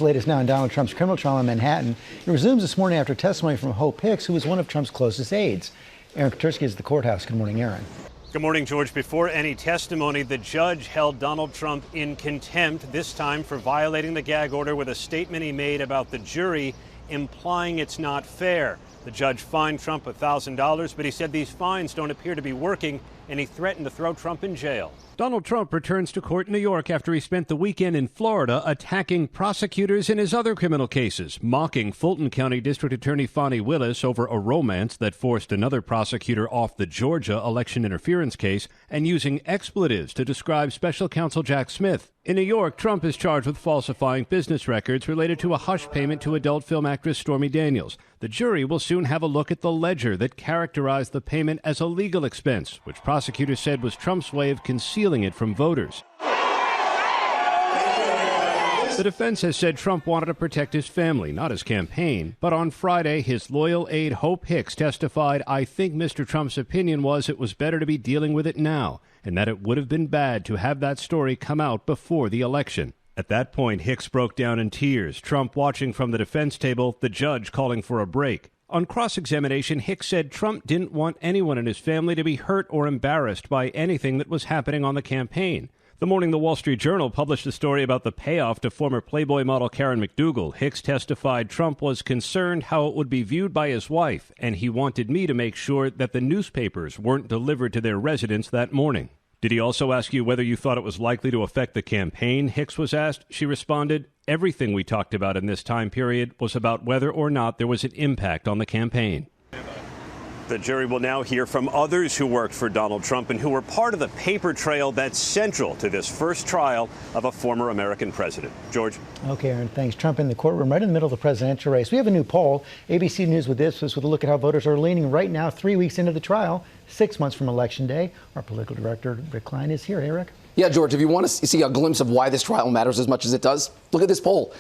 Latest now in Donald Trump's criminal trial in Manhattan. It resumes this morning after testimony from Hope Hicks, who was one of Trump's closest aides. Aaron Katersky is at the courthouse. Good morning, Aaron. Good morning, George. Before any testimony, the judge held Donald Trump in contempt, this time for violating the gag order with a statement he made about the jury, implying it's not fair. The judge fined Trump $1,000, but he said these fines don't appear to be working, and he threatened to throw Trump in jail. Donald Trump returns to court in New York after he spent the weekend in Florida attacking prosecutors in his other criminal cases, mocking Fulton County District Attorney Fani Willis over a romance that forced another prosecutor off the Georgia election interference case, and using expletives to describe special counsel Jack Smith. In New York, Trump is charged with falsifying business records related to a hush payment to adult film actress Stormy Daniels. The jury will soon have a look at the ledger that characterized the payment as a legal expense, which prosecutors said was Trump's way of concealing it from voters. The defense has said Trump wanted to protect his family, not his campaign. But on Friday, his loyal aide Hope Hicks testified, "I think Mr. Trump's opinion was it was better to be dealing with it now, and that it would have been bad to have that story come out before the election." At that point, Hicks broke down in tears, Trump watching from the defense table, the judge calling for a break. On cross-examination, Hicks said Trump didn't want anyone in his family to be hurt or embarrassed by anything that was happening on the campaign. The morning the Wall Street Journal published a story about the payoff to former Playboy model Karen McDougal. Hicks testified Trump was concerned how it would be viewed by his wife, and he wanted me to make sure that the newspapers weren't delivered to their residence that morning. Did he also ask you whether you thought it was likely to affect the campaign? Hicks was asked. She responded, "Everything we talked about in this time period was about whether or not there was an impact on the campaign." The jury will now hear from others who worked for Donald Trump and who were part of the paper trail that's central to this first trial of a former American president. George? Okay, Aaron, thanks. Trump in the courtroom right in the middle of the presidential race. We have a new poll. ABC News with this with a look at how voters are leaning right now, 3 weeks into the trial, 6 months from Election Day. Our political director, Rick Klein, is here. Hey, Rick? Yeah, George, if you want to see a glimpse of why this trial matters as much as it does, look at this poll.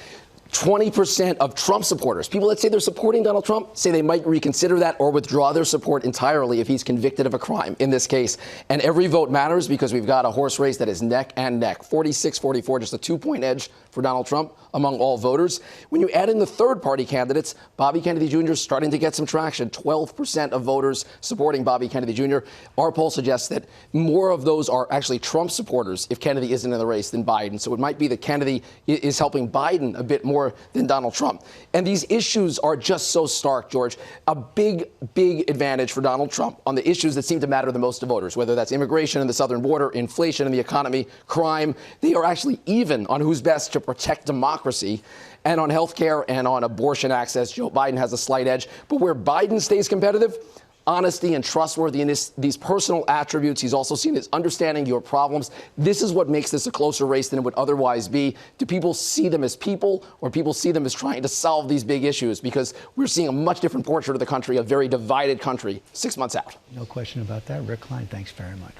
20% of Trump supporters, people that say they're supporting Donald Trump, say they might reconsider that or withdraw their support entirely if he's convicted of a crime in this case. And every vote matters because we've got a horse race that is neck and neck. 46-44, just a 2-point edge for Donald Trump among all voters. When you add in the third-party candidates, Bobby Kennedy Jr. is starting to get some traction. 12% of voters supporting Bobby Kennedy Jr. Our poll suggests that more of those are actually Trump supporters if Kennedy isn't in the race than Biden. So it might be that Kennedy is helping Biden a bit more than Donald Trump. And these issues are just so stark, George. A big, big advantage for Donald Trump on the issues that seem to matter the most to voters, whether that's immigration and the southern border, inflation and the economy, crime. They are actually even on who's best to protect democracy. And on health care and on abortion access, Joe Biden has a slight edge. But where Biden stays competitive, honesty and trustworthiness, these personal attributes he's also seen as understanding your problems. This is what makes this a closer race than it would otherwise be. Do people see them as people, or people see them as trying to solve these big issues? Because we're seeing a much different portrait of the country, a very divided country, 6 months out. No question about that. Rick Klein, thanks very much.